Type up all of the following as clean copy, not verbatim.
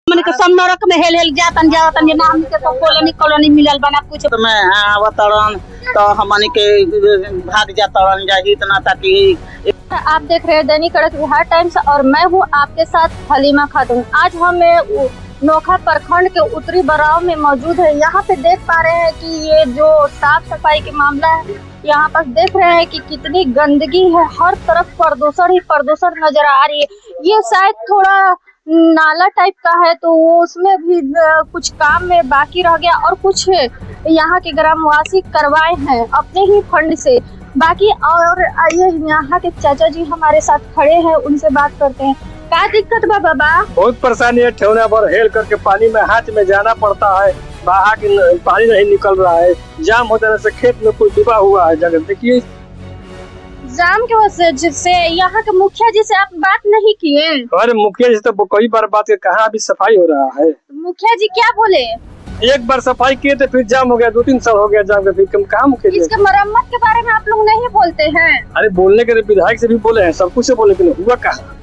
मन के सब नरक में हेल जातन ना हमके तो कॉलोनी मिलल बना कुछ मैं आवतरण तो हमन के भाग जातरण जाही इतना ताकि। आप देख रहे हैं दैनिक कड़क बिहार टाइम्स और मैं हूं आपके साथ हलीमा खातून। आज हम नोखा प्रखंड के उत्तरी बराव में मौजूद है। यहाँ पे देख पा रहे हैं कि ये जो साफ सफाई के मामला है, यहाँ पर देख रहे हैं कि कितनी गंदगी है, हर तरफ प्रदूषण ही प्रदूषण नजर आ रही है। ये शायद थोड़ा नाला टाइप का है तो वो उसमें भी कुछ काम में बाकी रह गया और कुछ यहाँ के ग्रामवासी करवाए हैं अपने ही फंड से बाकी। और आइए यहाँ के चाचा जी हमारे साथ खड़े हैं, उनसे बात करते हैं। क्या दिक्कत बा बाबा? बहुत परेशानी है, ठेवना पर हेल करके पानी में हाथ में जाना पड़ता है, बाहर की पानी नहीं निकल रहा है, जाम हो जाने से खेत में कुछ डूबा हुआ है जगह। देखिए जाम के वजह से यहाँ के मुखिया जी से आप बात नहीं किए? अरे मुखिया जी तो कई बार बात कहा, अभी सफाई हो रहा है। मुखिया जी क्या बोले? एक बार सफाई किए थे फिर जाम हो गया, 2-3 साल हो गया जाम का, फिर कहा मुखिया जी। इसके मरम्मत के बारे में आप लोग नहीं बोलते हैं? अरे बोलने के विधायक से भी बोले हैं, सब कुछ से बोले, लेकिन हुआ कहा।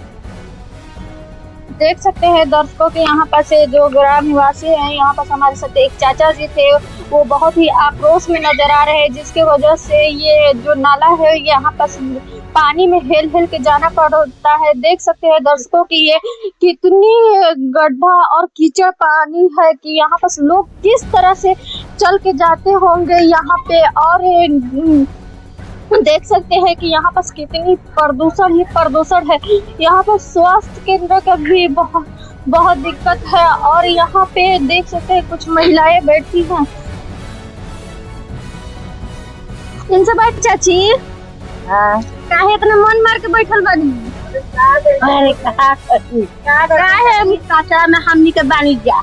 देख सकते हैं दर्शकों के यहाँ पर से जो ग्राम निवासी हैं, यहाँ पर हमारे साथ एक चाचा जी थे, वो बहुत ही आक्रोश में नजर आ रहे हैं, जिसके वजह से ये जो नाला है यहाँ पर पानी में हेल हेल के जाना पड़ता है। देख सकते हैं दर्शकों की ये कितनी गड्ढा और कीचड़ पानी है कि यहाँ पर लोग किस तरह से चल के जाते होंगे यहाँ पे। और देख सकते हैं कि यहाँ पर कितनी प्रदूषण ही प्रदूषण है। यहाँ पर स्वास्थ्य केंद्र का भी बहुत दिक्कत है। और यहाँ पे देख सकते हैं कुछ महिलाएं बैठी हैं। इनसे बात चाची, काहे इतना मन मार के बैठल बानी? अरे काहे काचा में हमनी के बानी जा,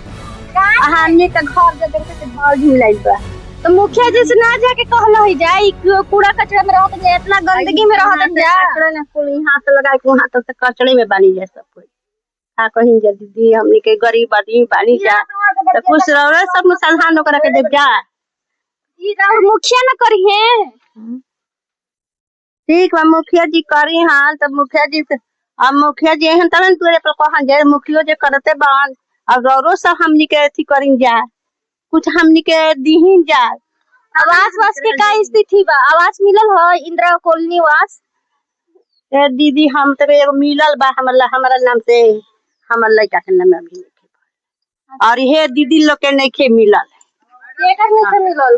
हमनी के घर के देख के घर झूलाइल बा। तो मुखिया जी से ना जाके कहला ही जाए कूड़ा कचरा में रहत जा, इतना गंदगी में रहत जा। कचरा ना कुल हाथ लगा के वहां तक कचड़े में बानी जा सब कोई। का कहीं जा दीदी, हमनी के गरीब आदमी बानी जा तो खुश रहो, सब मुसलमान ओकरा के देव जा। ई राव मुखिया ना करी है। ठीक बा, मुखिया जी करी हां तब मुखिया जी से अब मुखिया जी एहन तन तोरे पर कहन जाए, मुखियो जे करते बान अब औरो सब हमनी के अथी करिन जा, कुछ हमनी के दीहिन जा। आवास वास के का स्थिति बा? आवास मिलल है? इंदिरा कॉलोनी वास ए दीदी हम तो एगो मिलल बा, हमारा नाम से हमर लड़का के नाम अभी नहीं, और ये दीदी लोग के नहीं खे मिलल। एकर नहीं से मिलल।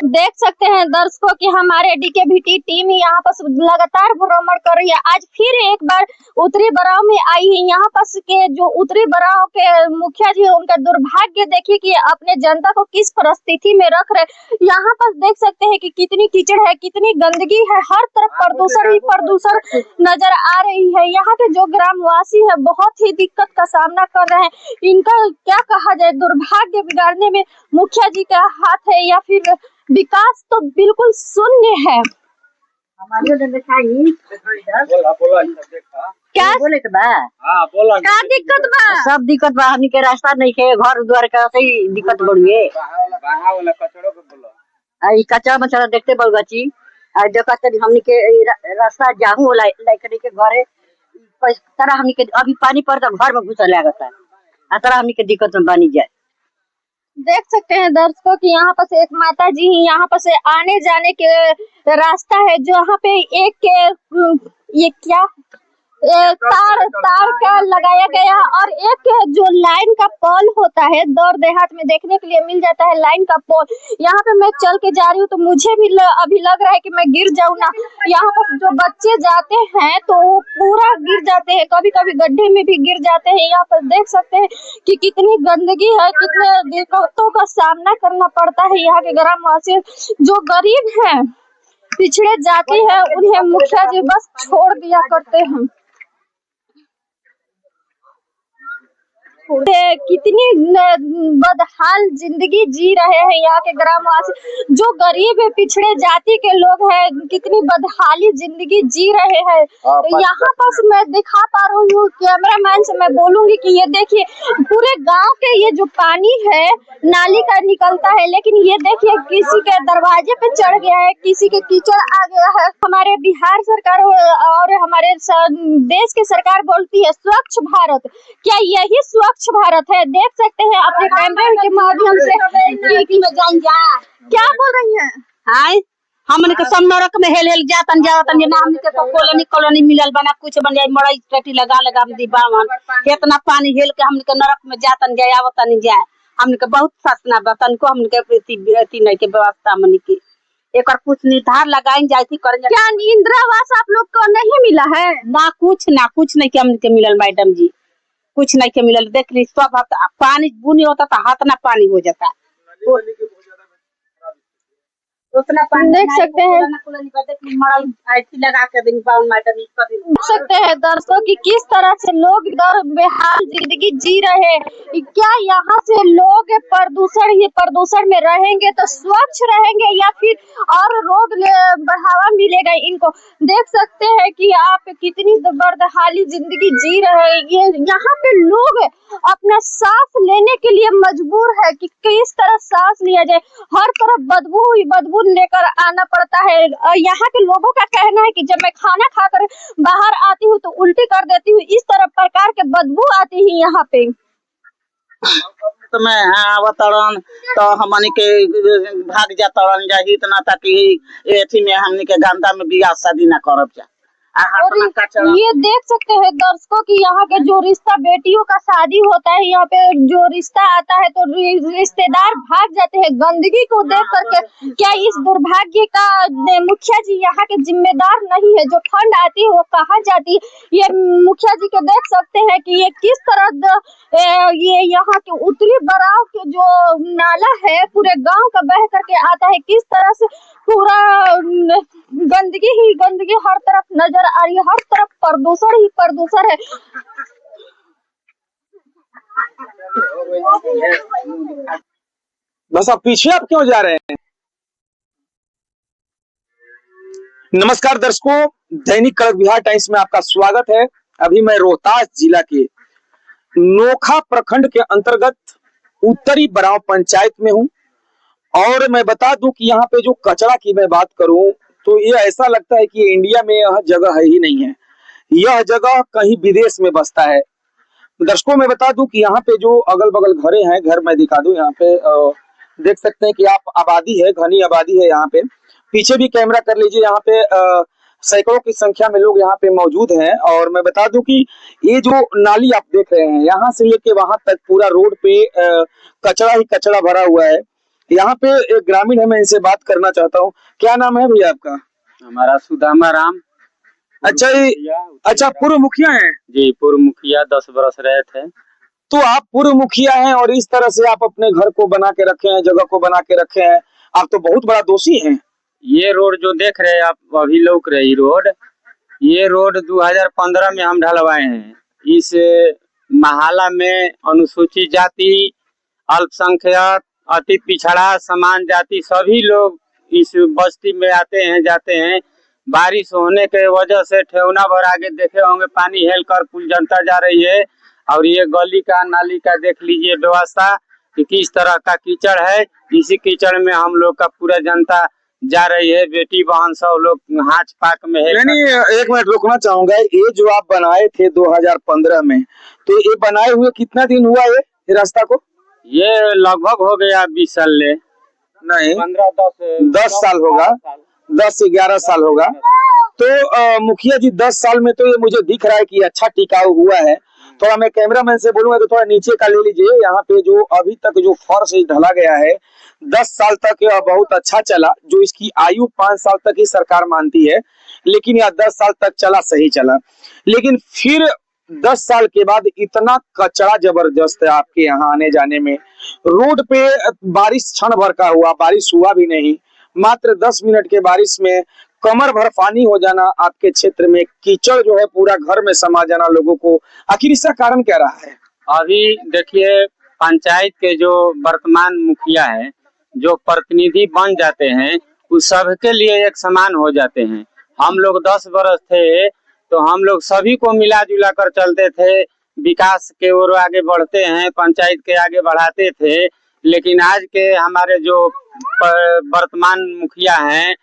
देख सकते हैं दर्शकों की हमारे डीकेवीटी टीम यहाँ पर लगातार भ्रमण कर रही है। आज फिर एक बार उत्तरी बराव में आई है। यहाँ पर के जो उत्तरी बराव के मुखिया जी, उनका दुर्भाग्य देखिए कि अपने जनता को किस परिस्थिति में रख रहे। यहाँ पर देख सकते हैं कि कितनी कीचड़ है, कितनी गंदगी है, हर तरफ प्रदूषण ही प्रदूषण नजर आ रही है। यहाँ के जो ग्रामवासी है बहुत ही दिक्कत का सामना कर रहे हैं। इनका क्या कहा जाए, दुर्भाग्य बिगाड़ने में मुखिया जी का हाथ है या फिर विकास तो बिल्कुल शून्य है। क्या बोले के बा? क्या दिक्कत बा? सब दिक्कत बा, हमनी के रास्ता नहीं के, घर द्वार का सही दिक्कत बढ़िए। आई कचरा मचरा देखते बलगची आई देखत हमनी के रास्ता जाहू होला लाइकड़ी के घरे तरह हमनी के अभी पानी पड़ता घर में घुस लागत है, आ तरह हमनी के दिक्कत में बनी जाए। देख सकते हैं दर्शकों की यहाँ पर से एक माता जी ही यहाँ पर से आने जाने के रास्ता है, जो यहाँ पे एक ये क्या तार का लगाया गया और एक जो लाइन का पोल होता है, दौर देहात में देखने के लिए मिल जाता है लाइन का पोल। यहाँ पे मैं चल के जा रही हूँ तो मुझे भी अभी लग रहा है कि मैं गिर जाऊँ ना। यहाँ पर जो बच्चे जाते हैं तो वो पूरा गिर जाते हैं, कभी कभी गड्ढे में भी गिर जाते हैं। यहाँ पर देख सकते हैं कि कितनी गंदगी है, कितने दिक्कतों का सामना करना पड़ता है। यहाँ के ग्रामवासी जो गरीब है, पिछड़े जाति है, उन्हें मुखिया जी बस छोड़ दिया करते हैं। कितनी बदहाल जिंदगी जी रहे हैं यहाँ के ग्रामवासी, जो गरीब पिछड़े जाति के लोग हैं, कितनी बदहाली जिंदगी जी रहे हैं। यहाँ पर मैं दिखा पा रही हूँ, कैमरामैन से मैं बोलूंगी कि ये देखिए पूरे गांव के ये जो पानी है नाली का निकलता है, लेकिन ये देखिए किसी के दरवाजे पे चढ़ गया है, किसी के कीचड़ आ गया है। हमारे बिहार सरकार और हमारे देश की सरकार बोलती है स्वच्छ भारत, क्या यही स्वच्छ भारत है? देख सकते हैं अपने कैमरे के माध्यम से क्या बोल रही है। हाय हमन के सब नरक में हेल जातन ना हमन के कॉलोनी मिलल बना कुछ बन जाए मड़ई टटी लगा हम दी बावन इतना पानी हेल के हमन के नरक में जातन जाए आवतन जाए। हमन के बहुत शासना बतन को हमन के अति नहीं के व्यवस्था मन की एक कुछ निर्धार लगाई जाए थी कर। क्या इंदिरा आवास आप लोग को नहीं मिला है? ना कुछ नहीं के हमन के मिलल मैडम जी, कुछ नहीं के मिलल। देख ली सब पानी बुनी होता तो हाथ ना पानी हो जाता। उतना पानी देख सकते हैं लगा के देख सकते हैं दर्शकों की किस तरह से लोग इधर बेहाल जिंदगी जी रहे हैं। क्या यहाँ से लोग प्रदूषण में रहेंगे तो स्वच्छ रहेंगे या फिर और रोग बढ़ावा मिलेगा इनको? देख सकते हैं कि आप कितनी बदहाली जिंदगी जी रहे हैं। ये यहाँ पे लोग अपना सांस लेने के लिए मजबूर है कि किस तरह सांस लिया जाए। हर तरफ बदबू लेकर आना पड़ता है। यहाँ के लोगों का कहना है कि जब मैं खाना खाकर बाहर आती हूँ तो उल्टी कर देती हूँ, इस तरह प्रकार के बदबू आती है यहाँ पे। तो मैं आवतरण तो हमनी के भाग जातरण जाही इतना ताकि एथी में हमनी के गंदा में बियाह शादी ना करब जा। और ये देख सकते हैं दर्शकों की यहाँ के जो रिश्ता बेटियों का शादी होता है, यहाँ पे जो रिश्ता आता है तो रिश्तेदार भाग जाते हैं गंदगी को देख करके। क्या इस दुर्भाग्य का मुखिया जी यहाँ के जिम्मेदार नहीं है? जो फंड आती है वो कहाँ जाती है? ये मुखिया जी के देख सकते हैं कि ये किस तरह ये यहाँ के उत्तरी बराव के जो नाला है पूरे गाँव का बह करके आता है, किस तरह से पूरा गंदगी ही गंदगी हर तरफ नजर आ रही है। हर तरफ प्रदूषण ही प्रदूषण है। बस आप पीछे आप क्यों जा रहे हैं? नमस्कार दर्शकों, दैनिक कड़क बिहार टाइम्स में आपका स्वागत है। अभी मैं रोहतास जिला के नोखा प्रखंड के अंतर्गत उत्तरी बराव पंचायत में हूं और मैं बता दूं कि यहाँ पे जो कचरा की मैं बात करूं तो ये ऐसा लगता है कि इंडिया में यह जगह है ही नहीं है, यह जगह कहीं विदेश में बसता है। दर्शकों मैं बता दूं कि यहाँ पे जो अगल बगल घरे हैं, घर मैं दिखा दूं, यहाँ पे देख सकते हैं कि आप आबादी है, घनी आबादी है। यहाँ पे पीछे भी कैमरा कर लीजिए, यहाँ पे सैकड़ों की संख्या में लोग यहाँ पे मौजूद हैं। और मैं बता दूं कि ये जो नाली आप देख रहे हैं, यहाँ से लेके वहां तक पूरा रोड पे कचरा ही कचरा भरा हुआ है। यहाँ पे एक ग्रामीण है, मैं इनसे बात करना चाहता हूँ। क्या नाम है भैया आपका? हमारा सुदामा राम। अच्छा पूर्व मुखिया हैं जी? पूर्व मुखिया 10 बरस रहे थे। तो आप पूर्व मुखिया हैं और इस तरह से आप अपने घर को बना के रखे हैं, जगह को बना के रखे हैं, आप तो बहुत बड़ा दोषी हैं। ये रोड जो देख रहे हैं आप अभी लोग रहे ये रोड 2015 में हम ढलवाए हैं। इस महाला में अनुसूचित जाति, अल्पसंख्यक, अति पिछड़ा, समान जाति सभी लोग इस बस्ती में आते हैं जाते हैं। बारिश होने के वजह से ठेवना भर आगे देखे होंगे पानी हेल कर कुल जनता जा रही है। और ये गली का नाली का देख लीजिए व्यवस्था कि किस तरह का कीचड़ है। इसी कीचड़ में हम लोग का पूरा जनता जा रही है, बेटी बहन सब लोग हाथ पाक में है। नहीं, एक मिनट रुकना चाहूंगा। ये जो आप बनाए थे 2015 में, तो ये बनाए हुए कितना दिन हुआ ये रास्ता को? ये लगभग हो गया 20 साल ले नहीं 15-10 साल होगा, 10 से 11 साल होगा। तो मुखिया जी 10 साल में तो ये मुझे दिख रहा है कि अच्छा टिकाऊ हुआ है। थोड़ा मैं कैमरामैन से बोलूंगा कि थोड़ा नीचे का ले लीजिए। यहाँ पे जो अभी तक जो फर्श ढला गया है 10 साल तक यह बहुत अच्छा चला। जो इसकी आयु 5 साल तक ही सरकार मानती है, लेकिन यह 10 साल तक चला, सही चला। लेकिन फिर 10 साल के बाद इतना कचरा जबरदस्त है आपके यहाँ आने जाने में। रोड पे बारिश क्षण भर का हुआ, बारिश हुआ भी नहीं, मात्र 10 मिनट के बारिश में कमर भर पानी हो जाना, आपके क्षेत्र में कीचड़ जो है पूरा घर में समा जाना लोगों को। आखिर इसका कारण क्या रहा है? अभी देखिए, पंचायत के जो वर्तमान मुखिया है, जो प्रतिनिधि बन जाते हैं, उस सबके लिए एक समान हो जाते हैं। हम लोग 10 बरस थे तो हम लोग सभी को मिला जुला कर चलते थे, विकास के ओर आगे बढ़ते हैं, पंचायत के आगे बढ़ाते थे। लेकिन आज के हमारे जो वर्तमान मुखिया हैं,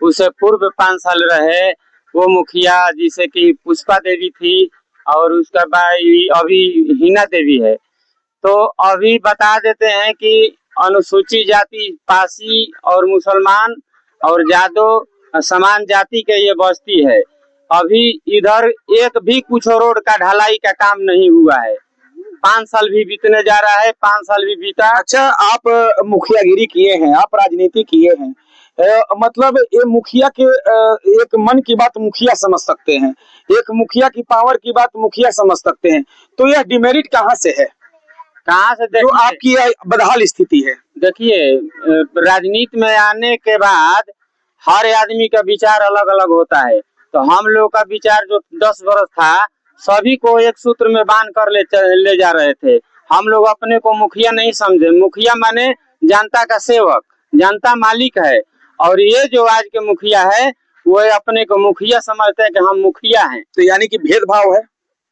उसे पूर्व 5 साल रहे वो मुखिया, जिसे कि पुष्पा देवी थी और उसका भाई अभी हिना देवी है। तो अभी बता देते हैं कि अनुसूचित जाति पासी और मुसलमान और यादव समान जाति के ये बस्ती है। अभी इधर एक भी कुछ रोड का ढलाई का काम नहीं हुआ है। 5 साल भी बीतने जा रहा है, 5 साल भी बीता। अच्छा, आप मुखियागिरी किए हैं, आप राजनीति किए हैं, मतलब ये मुखिया के एक मन की बात मुखिया समझ सकते हैं, एक मुखिया की पावर की बात मुखिया समझ सकते हैं, तो यह डिमेरिट कहाँ से है, कहाँ से जो आपकी यह बदहाल स्थिति है? देखिए, राजनीति में आने के बाद हर आदमी का विचार अलग अलग होता है। तो हम लोग का विचार जो 10 बरस था, सभी को एक सूत्र में बांध कर ले जा रहे थे। हम लोग अपने को मुखिया नहीं समझे। मुखिया माने जनता का सेवक, जनता मालिक है। और ये जो आज के मुखिया है, वो अपने को मुखिया समझते हैं कि हम मुखिया हैं। तो यानी कि भेदभाव है।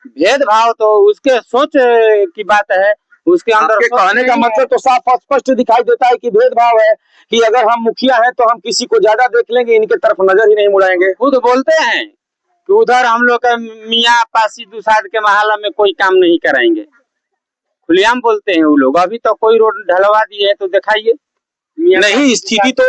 भेदभाव तो उसके सोच की बात है, उसके अंदर कहने का मतलब तो साफ स्पष्ट दिखाई देता है कि भेदभाव है, कि अगर हम मुखिया हैं तो हम किसी को ज्यादा देख लेंगे, इनके तरफ नजर ही नहीं मुड़ाएंगे। खुद बोलते हैं कि उधर हम लोग का मियाँ पासी दुसाद के महल्ला में कोई काम नहीं कराएंगे, खुलेआम बोलते हैं वो लोग। अभी तो कोई रोड ढलवा दिए है तो दिखाइए। नहीं, स्थिति तो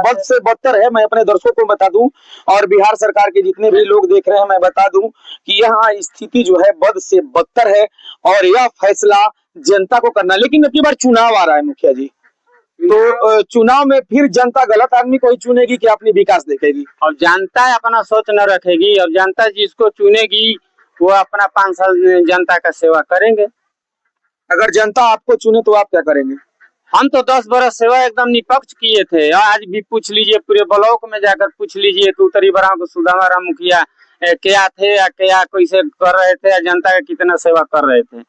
बद से बदतर है। मैं अपने दर्शकों को बता दूं और बिहार सरकार के जितने भी लोग देख रहे हैं, मैं बता दूं कि यहाँ स्थिति जो है बद से बदतर है और यह फैसला जनता को करना। लेकिन अब की बार चुनाव आ रहा है मुखिया जी, तो चुनाव में फिर जनता गलत आदमी को ही चुनेगी कि अपनी विकास देखेगी? और जनता अपना सोच न रखेगी, और जनता जिसको चुनेगी वो अपना 5 साल जनता का सेवा करेंगे। अगर जनता आपको चुने तो आप क्या करेंगे? हम तो 10 बरस सेवा एकदम निष्पक्ष किए थे। आज भी पूछ लीजिए, पूरे ब्लॉक में जाकर पूछ लीजिए कि उत्तरी बराव को सुदामा राम मुखिया क्या थे या क्या कैसे कर रहे थे, या जनता का कितना सेवा कर रहे थे।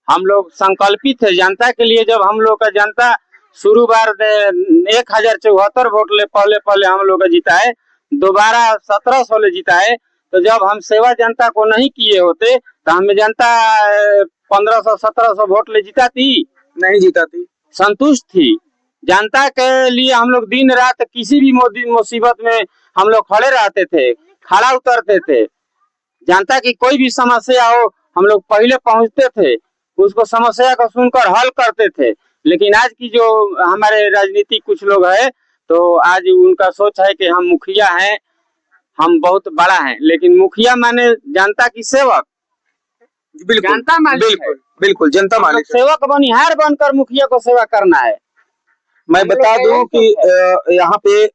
हम लोग संकल्पित थे जनता के लिए। जब हम लोग का जनता शुरू बार 1074 वोट ले पहले हम लोग जिताए, दोबारा 1700 ले जिताए। तो जब हम सेवा जनता को नहीं किए होते तो हमें जनता 1500-1700 वोट ले जिताती? नहीं जिताती। संतुष्ट थी। जनता के लिए हम लोग दिन रात किसी भी मुसीबत में हम लोग खड़े रहते थे, खड़ा उतरते थे। जनता की कोई भी समस्या हो, हम लोग पहले पहुंचते थे, उसको समस्या को सुनकर हल करते थे। लेकिन आज की जो हमारे राजनीतिक कुछ लोग है, तो आज उनका सोच है कि हम मुखिया हैं, हम बहुत बड़ा हैं। लेकिन मुखिया माने जनता की सेवक, बिल्कुल जनता मालिक है। बिल्कुल जनता मालिक। सेवक बनिहार बनकर मुखिया को सेवा करना है। मैं बता दूं कि यहाँ पे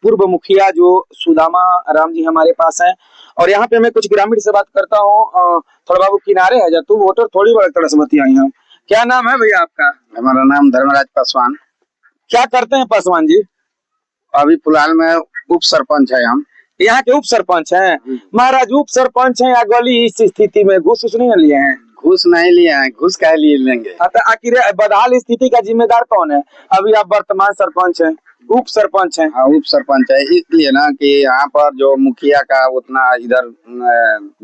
पूर्व मुखिया जो सुदामा राम जी हमारे पास हैं, और यहाँ पे मैं कुछ ग्रामीण से बात करता हूँ। थोड़ा बाबू किनारे है जा, तू वोटर थोड़ी बड़ा तरह से मत आई हम। क्या नाम है भैया आपका? हमारा नाम धर्मराज पासवान। क्या करते हैं पासवान जी? अभी फिलहाल में उप सरपंच है। हम यहाँ के उप सरपंच हैं। महाराज उप सरपंच हैं, गली इस स्थिति में घूस नहीं लिए हैं? घूस नहीं लिए हैं, घूस क्या लिए लेंगे? आखिर बदहाल स्थिति का जिम्मेदार कौन है? अभी आप वर्तमान सरपंच हैं, उप सरपंच हैं। हाँ, उप सरपंच है। इसलिए ना कि यहाँ पर जो मुखिया का उतना इधर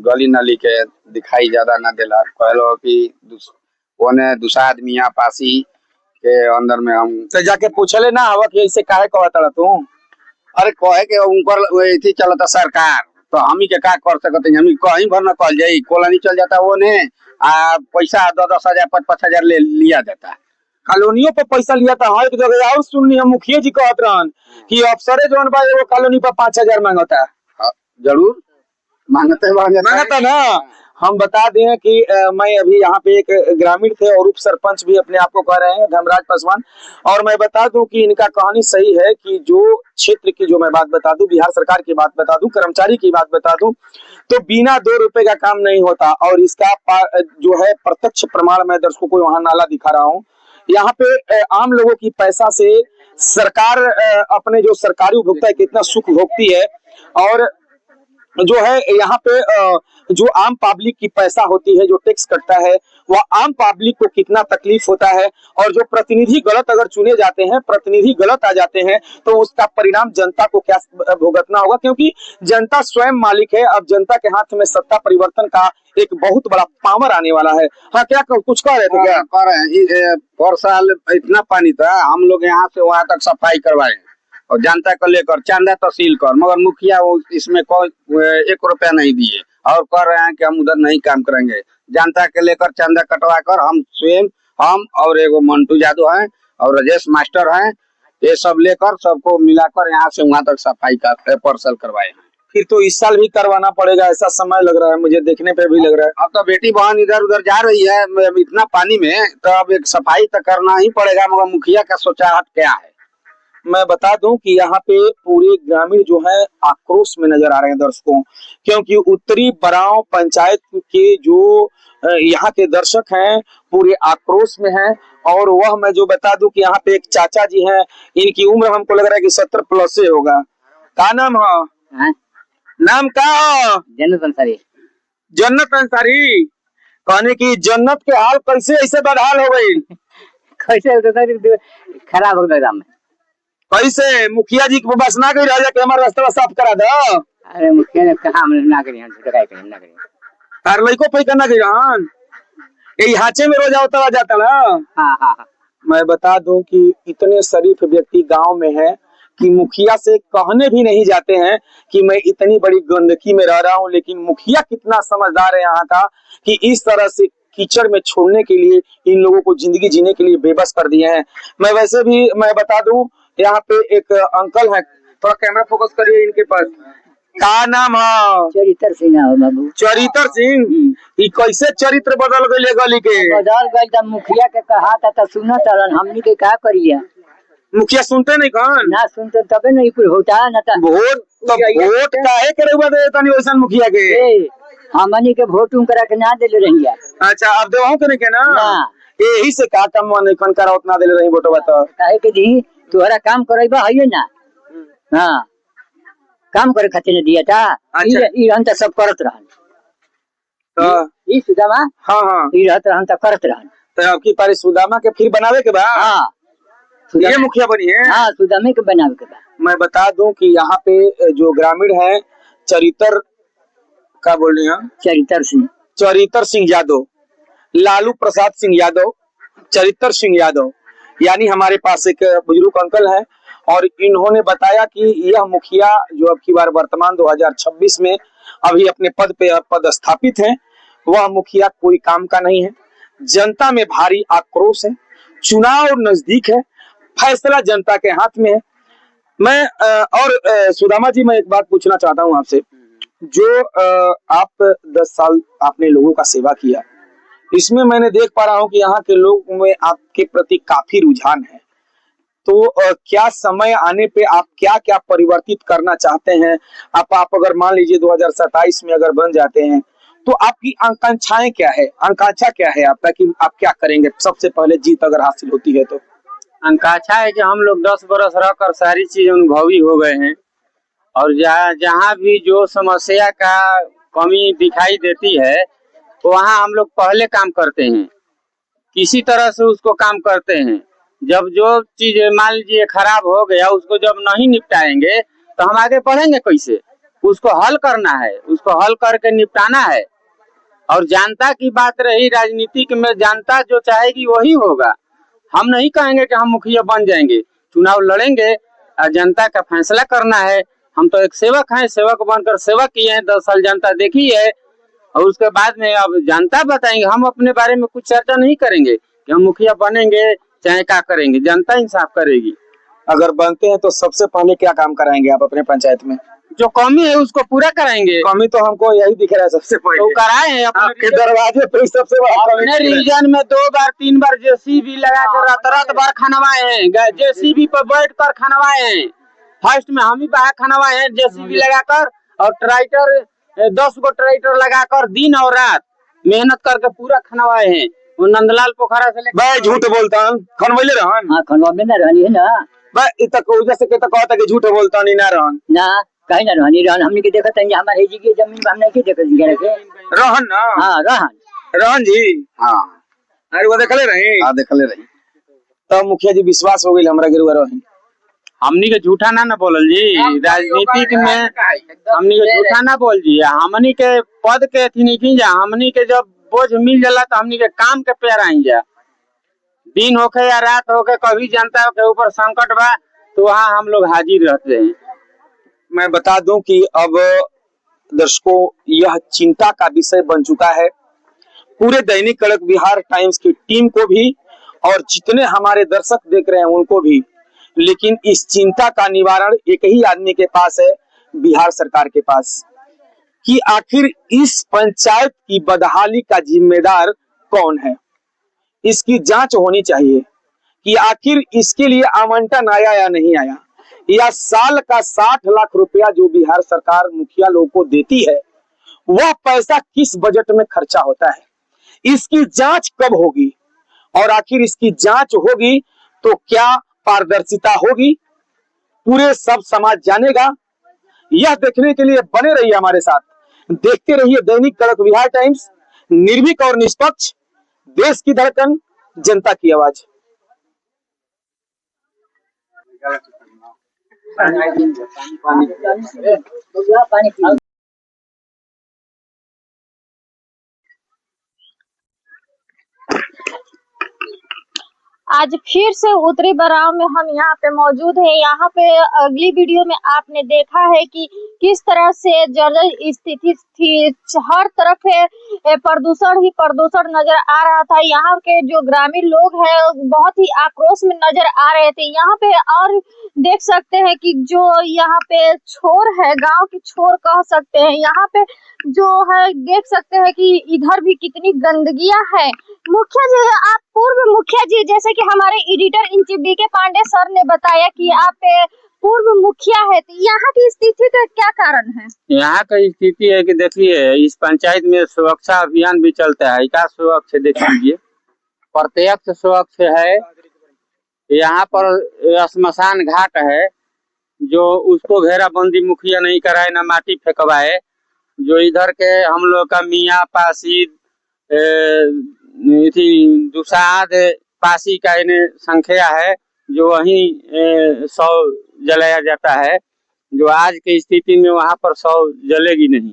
गली नली के दिखाई ज्यादा न दिला। कहलो कि ओने दुसाद मियाँ पासी के अंदर में हम तो जाके पूछले ना हवा कि ऐसे काहे कहता तू? अरे कहे के उनकर थी चलता सरकार, तो हम ही के का कर सकते हैं? हम कहीं भर न कल जाई, कॉलोनी चल जाता वो ने पैसा 10,000 5,000 ले लिया जाता। कॉलोनियों पे पैसा लिया था। हाँ, एक जगह और सुननी हम मुखिया जी कहत रहन कि अफसरे जौन बा वो कॉलोनी पर 5,000 मांगता है। जरूर मांगता ना। हम बता दें कि मैं अभी यहाँ पे एक ग्रामीण थे और उप सरपंच भी अपने आप को कह रहे हैं, धर्मराज पासवान। और मैं बता दूं कि इनका कहानी सही है कि जो क्षेत्र की जो मैं बात बता दूं, बिहार सरकार की बात बता दूं, कर्मचारी की बात बता दूं, तो बिना 2 रुपए का काम नहीं होता। और इसका जो है प्रत्यक्ष प्रमाण मैं दर्शकों को वहां नाला दिखा रहा हूँ। यहाँ पे आम लोगों की पैसा से सरकार अपने जो सरकारी उपभोक्ता है कितना सुख भोगती है। और जो है यहाँ पे जो आम पब्लिक की पैसा होती है, जो टैक्स कटता है, वह आम पब्लिक को कितना तकलीफ होता है। और जो प्रतिनिधि गलत अगर चुने जाते हैं, प्रतिनिधि गलत आ जाते हैं, तो उसका परिणाम जनता को क्या भुगतना होगा, क्योंकि जनता स्वयं मालिक है। अब जनता के हाथ में सत्ता परिवर्तन का एक बहुत बड़ा पावर आने वाला है। हाँ, क्या कुछ कह रहे थे? क्या कह रहे हैं? पर साल इतना पानी था, हम लोग यहाँ से वहाँ तक सफाई करवाए और जनता को लेकर चंदा तहसील कर, मगर मुखिया वो इसमें कोई 1 रुपया नहीं दिए और कह रहे हैं कि हम उधर नहीं काम करेंगे। जनता के लेकर चंदा कटवा कर हम स्वयं, हम और एगो मंटू जादू हैं और राजेश मास्टर हैं, ये सब लेकर सबको मिलाकर यहाँ से वहाँ तक सफाई का पार्सल करवाए हैं। फिर तो इस साल भी करवाना पड़ेगा, ऐसा समय लग रहा है मुझे, देखने पे भी लग रहा है। अब तो बेटी बहन इधर उधर जा रही है इतना पानी में, तो अब एक सफाई तो करना ही पड़ेगा, मगर मुखिया का सोचाहट क्या है? मैं बता दूं कि यहाँ पे पूरे ग्रामीण जो है आक्रोश में नजर आ रहे हैं दर्शकों, क्योंकि उत्तरी बराव पंचायत के जो यहाँ के दर्शक हैं पूरे आक्रोश में हैं। और वह मैं जो बता दूं कि यहाँ पे एक चाचा जी हैं, इनकी उम्र हमको लग रहा है कि 70 प्लस से होगा। क्या नाम है? नाम क्या है? जन्नत अंसारी। जन्नत अंसारी। कहने की जन्नत के हाल कैसे ऐसे बदहाल हो गई? कैसे खराब हो गया में? कैसे? मुखिया जी को बस ना कही राजा के हमारा रास्ता साफ करा दो। अरे मुखिया ने कहा हम ना करिए, ना करिए। तार लइको पे करना कही रहन यही हाचे में रोजा उतरा जाता ना। हाँ हाँ हाँ। मैं बता दूं कि इतने शरीफ व्यक्ति गांव में है कि मुखिया से कहने भी नहीं जाते हैं कि मैं इतनी बड़ी गंदगी में रह रहा हूं, लेकिन मुखिया कितना समझदार है यहाँ का कि इस तरह से कीचड़ में छोड़ने के लिए इन लोगों को जिंदगी जीने के लिए बेबस कर दिए हैं। मैं वैसे भी मैं बता दूं यहाँ पे एक अंकल है, थोड़ा कैमरा फोकस करिए इनके पास। का नाम है? चरित्र सिंह है बाबू। चरित्र सिंह। ये कैसे चरित्र बदल गए गली के? बदल गए तब मुखिया के कहा था सुना तरन, हमनी के क्या करिए? मुखिया सुनते नहीं कौन? ना सुनते तबे नहीं कुछ होता है ना। वोट तो वोट काहे करे हुआ दे तनी वैसन मुखिया के? हमनी के वोट करा के ना देले रहिए। अच्छा, अब देवहू के नहीं के ना? यही से का काम मन कन करा उतना देले रही वोटवा तो काहे के दी तोहरा काम करैबा है ना। हां, काम करे खातिर दिया था। अच्छा, ई रहन त सब करत रहन तो ई सुदामा। हां हां, ई रहत रहन त करत रहन। तो अब की पारी सुदामा के फिर बनावे के बा? हां, ये मुखिया बनी है। हां, सुदामे के बनावे के बा। मैं बता दूं कि यहाँ पे जो ग्रामीण है चरित्र का बोल रही हैं, चरित्र सिंह यादव, लालू प्रसाद सिंह यादव, चरित्र सिंह यादव, यानी हमारे पास एक बुजुर्ग अंकल है और इन्होंने बताया कि यह मुखिया जो अब की बार वर्तमान 2026 में अभी अपने पद पे पदस्थापित है, वह मुखिया कोई काम का नहीं है। जनता में भारी आक्रोश है, चुनाव नजदीक है, फैसला जनता के हाथ में है। मैं और सुदामा जी, मैं एक बात पूछना चाहता हूँ आपसे। जो आप 10 साल आपने लोगों का सेवा किया, इसमें मैंने देख पा रहा हूँ कि यहाँ के लोग में आपके प्रति काफी रुझान है। तो क्या समय आने पे आप क्या क्या परिवर्तित करना चाहते हैं? आप अगर मान लीजिए 2027 में अगर बन जाते हैं तो आपकी आकांक्षाएं क्या है? आकांक्षा क्या है आपका कि आप क्या करेंगे सबसे पहले जीत अगर हासिल होती है तो? आकांक्षा है कि हम लोग 10 बरस रहकर सारी चीज अनुभवी हो गए हैं और जहाँ भी जो समस्या का कमी दिखाई देती है वहाँ हम लोग पहले काम करते हैं, किसी तरह से उसको काम करते हैं। जब जो चीज मान लीजिए खराब हो गया, उसको जब नहीं निपटाएंगे तो हम आगे बढ़ेंगे कैसे? उसको हल करना है, उसको हल करके निपटाना है। और जनता की बात रही, राजनीतिक में जनता जो चाहेगी वही होगा। हम नहीं कहेंगे कि हम मुखिया बन जाएंगे, चुनाव लड़ेंगे और जनता का फैसला करना है। हम तो एक सेवक हैं, सेवक बनकर सेवा किए हैं, 10 साल जनता देखी है और उसके बाद में अब जनता बताएंगे। हम अपने बारे में कुछ चर्चा नहीं करेंगे कि हम मुखिया बनेंगे चाहे क्या करेंगे, जनता इंसाफ करेगी। अगर बनते हैं तो सबसे पहले क्या काम कराएंगे आप अपने पंचायत में? जो कमी है उसको पूरा कराएंगे। कमी तो हमको यही दिख रहा है सबसे पहले, तो कराए हैं आपके दरवाजे पे सबसे अपने रीजन में 2 बार 3 बार जेसीबी लगा कर रात बार खनवाए हैं, जेसीबी पर बैठ कर खनवाए हैं। फर्स्ट में हम ही बाहर खनवाए हैं जेसीबी लगाकर, और ट्रैक्टर 10 गो ट्रैक्टर लगाकर दिन और रात मेहनत करके पूरा खनवाए हैं। वो नंदलाल पोखरा से लेकर झूठ बोलता हूँ, खनवाइले रहन। हां, खनवा में ना रहनी है ना। बस इतना कोई जैसे के तो कहता कि झूठ बोलता नहीं ना रहन ना। कहीं ना रहनी रहन हमनी के देखत है हमारे हेजी के जमीन में हम नहीं के देखत गरे के रहन ना। हां रहन जी हाँ अरे वो देखले रही। हाँ देखले रही। तब मुखिया जी विश्वास हो गई हमरा गिरवा रही। हमनी के झूठा ना बोलल जी, राजनीतिक में हमनी के झूठा ना बोल जी। हमनी के पद के अथी नहीं की जा, हमनी के जब बोझ मिल जाला तो हमनी के काम के पेड़ आई जा। दिन होके या रात होके कभी जनता के ऊपर संकट बा तो वहाँ हम लोग हाजिर रहते हैं। मैं बता दूं कि अब दर्शकों यह चिंता का विषय बन चुका है पूरे दैनिक कड़क बिहार टाइम्स की टीम को भी और जितने हमारे दर्शक देख रहे हैं उनको भी। लेकिन इस चिंता का निवारण एक ही आदमी के पास है, बिहार सरकार के पास, कि आखिर इस पंचायत की बदहाली का जिम्मेदार कौन है। इसकी जांच होनी चाहिए कि आखिर इसके लिए आवंटन आया या नहीं आया, या साल का 60 लाख रुपया जो बिहार सरकार मुखिया लोगों को देती है वह पैसा किस बजट में खर्चा होता है। इसकी जांच कब होगी और आखिर इसकी जांच होगी तो क्या पारदर्शिता होगी, पूरे सब समाज जानेगा। यह देखने के लिए बने रहिए हमारे साथ, देखते रहिए दैनिक कड़क बिहार टाइम्स, निर्भीक और निष्पक्ष, देश की धड़कन, जनता की आवाज। आज फिर से उत्तरी बराव में हम यहाँ पे मौजूद हैं। यहाँ पे अगली वीडियो में आपने देखा है कि किस तरह से जर्जर स्थिति थी, हर तरफ प्रदूषण ही प्रदूषण नजर आ रहा था। यहाँ के जो ग्रामीण लोग हैं बहुत ही आक्रोश में नजर आ रहे थे। यहाँ पे और देख सकते हैं कि जो यहाँ पे छोर है, गांव की छोर कह सकते हैं, यहाँ पे जो है देख सकते हैं कि इधर भी कितनी गंदगियां है। मुखिया जी, आप पूर्व मुखिया जी, जैसे कि हमारे एडिटर इन चीफ डी के पांडे सर ने बताया कि आप पूर्व मुखिया है, तो यहाँ की स्थिति का क्या कारण है? यहाँ का स्थिति है कि देखिए इस पंचायत में सुरक्षा अभियान भी चलता है। क्या स्वच्छ देख लीजिए, प्रत्यक्ष स्वच्छ है। यहाँ पर श्मशान घाट है जो उसको घेराबंदी मुखिया नहीं कराए, ना माटी फेंकवाए। जो इधर के हम लोग का मियाँ पासी दुसाद पासी का इन्हें संख्या है जो वहीं 100 जलाया जाता है, जो आज की स्थिति में वहाँ पर 100 जलेगी नहीं,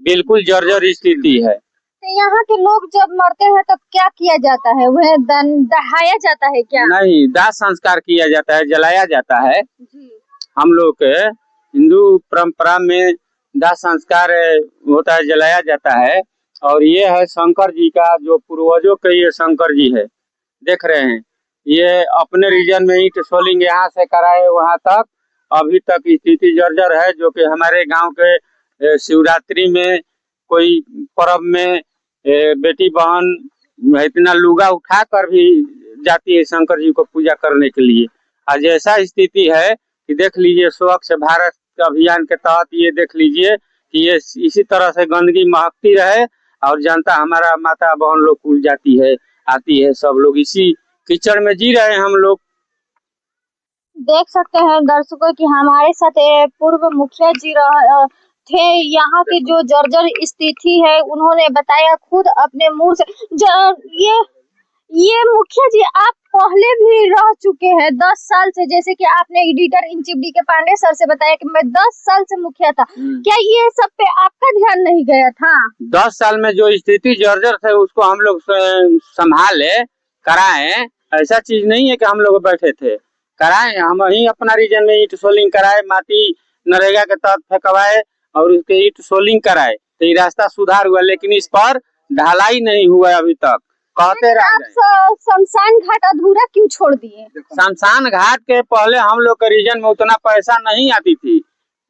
बिल्कुल जर्जर स्थिति है। यहाँ के लोग जब मरते हैं तब क्या किया जाता है? वह दहाया जाता है क्या? नहीं, दाह संस्कार किया जाता है, जलाया जाता है। हम लोग के हिंदू परंपरा में दाह संस्कार होता है, जलाया जाता है। और ये है शंकर जी का, जो पूर्वजों के ये शंकर जी है, देख रहे हैं। ये अपने रीजन में ईंट सोलिंग यहाँ से कराए वहाँ तक, अभी तक स्थिति जर्जर है। जो कि हमारे गांव के शिवरात्रि में, कोई पर्व में बेटी बहन इतना लुगा उठा कर भी जाती है शंकर जी को पूजा करने के लिए। आज ऐसा स्थिति है कि देख लीजिए, स्वच्छ भारत अभियान के तहत ये देख लीजिए कि ये इसी तरह से गंदगी महकती रहे और जनता, हमारा माता बहन लोग कुल जाती है, आती है, सब लोग इसी कीचड़ में जी रहे हैं हम लोग। देख सकते हैं दर्शकों कि हमारे साथ पूर्व मुखिया जी थे। यहाँ की जो जर्जर स्थिति है उन्होंने बताया खुद अपने मुंह से। ये मुखिया जी, आप पहले भी रह चुके हैं 10 साल से, जैसे कि आपने एडिटर इन चीफ डी के पांडे सर से बताया कि मैं 10 साल से मुखिया था। क्या ये सब पे आपका ध्यान नहीं गया था? 10 साल में जो स्थिति जर्जर थे उसको हम लोग संभाले, कराए। ऐसा चीज नहीं है कि हम लोग बैठे थे, कराए। हम ही अपना रीजन में ईंट सोलिंग कराए, माटी नरेगा के तहत फेंकवाए और उसके ईंट सोलिंग कराए, तो ये रास्ता सुधार हुआ। लेकिन इस पर ढलाई नहीं हुआ अभी तक, कहते रह गए। शमशान घाट अधूरा क्यों छोड़ दिए? शमशान घाट के पहले हम लोग के रीजन में उतना पैसा नहीं आती थी।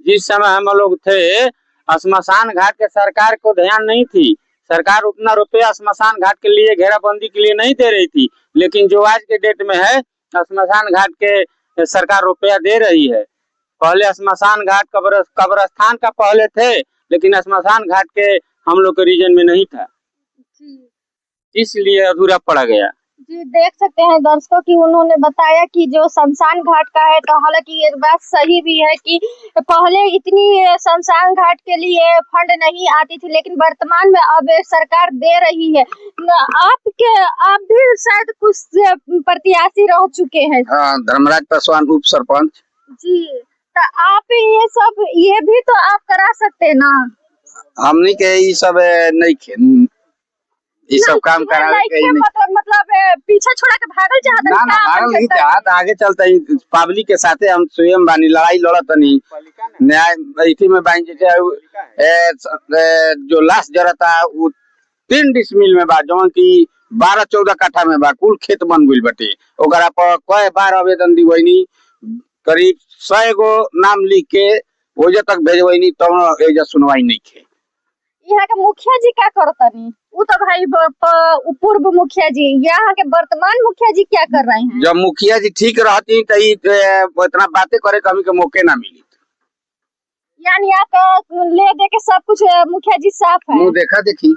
जिस समय हम लोग थे, श्मशान घाट के सरकार को ध्यान नहीं थी। सरकार उतना रुपया श्मशान घाट के लिए, घेराबंदी के लिए नहीं दे रही थी। लेकिन जो आज के डेट में है, श्मशान घाट के सरकार रुपया दे रही है। पहले श्मशान घाट कब्रस्तान का पहले थे, लेकिन श्मशान घाट के हम लोग के रीजन में नहीं था, इसलिए अधूरा पड़ गया। जी देख सकते हैं दर्शकों की उन्होंने बताया कि जो शमशान घाट का है, तो हालांकि ये बात सही भी है कि पहले इतनी शमशान घाट के लिए फंड नहीं आती थी, लेकिन वर्तमान में अब सरकार दे रही है। आप भी शायद कुछ प्रत्याशी रह चुके हैं। धर्मराज पासवान उप सरपंच जी, तो आप ये भी तो आप करा सकते हैं ना। हमनी के ये सब नहीं ये सब काम करावे के ही नहीं। मतलब पीछे छोड़ा के भागल चाहता ना भागल नहीं चाहत, आगे चलता ही पब्लिक के साथे हम स्वयं बानी लड़ाई लड़त नहीं न्याय इसी में बाइन जैसे जो लाश जरता वो 3 डिसमिल में बा, जौन की 12-14 कट्ठा में बा, कुल खेत बन गइल बटे। ओकरा पर कई बार आवेदन दिवैनी, करीब 100 गो नाम लिख के ओजे तक भेजवैनी, तब एजा सुनवाई नहीं खे। यहाँ के मुखिया जी क्या करतनी? वो तो भाई पूर्व मुखिया जी, यहाँ के वर्तमान मुखिया जी क्या कर रहे हैं? जब मुखिया जी ठीक रहती तो इतना बातें करे कभी के मौके ना मिली। यानी आप ले दे के सब कुछ मुखिया जी साफ है, मुँह देखा देखी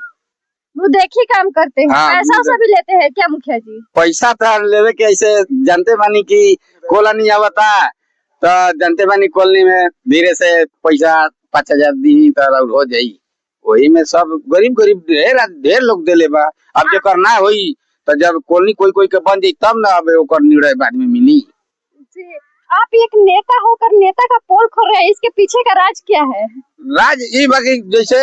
वो देखी काम करते हैं। हाँ, पैसा भी लेते हैं क्या मुखिया जी? पैसा तो लेवे के ऐसे जानते बानी की कॉलोनी आवता तो जानते बानी कॉलोनी में धीरे से पैसा 5000 दी तो हो जाई, वही में सब गरीब ढेर लोग देले बा। अब जेकर ना होई तो जब कॉलोनी कोई के बन जाई तब ना अब ओकर निर्णय बाद में मिली। जी, आप एक नेता होकर नेता का पोल खोल रहे हैं, इसके पीछे का राज क्या है? राज ये बाकी जैसे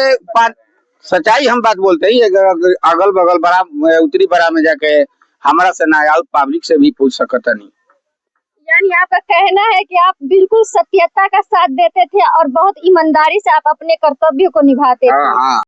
सच्चाई हम बात बोलते ही, अगल बगल बड़ा उत्तरी बड़ा में जाके हमारा से ना आउट पब्लिक से भी पूछ सकता नहीं। यानी आपका कहना है कि आप बिल्कुल सत्यता का साथ देते थे और बहुत ईमानदारी से आप अपने कर्तव्यों को निभाते थे। हाँ।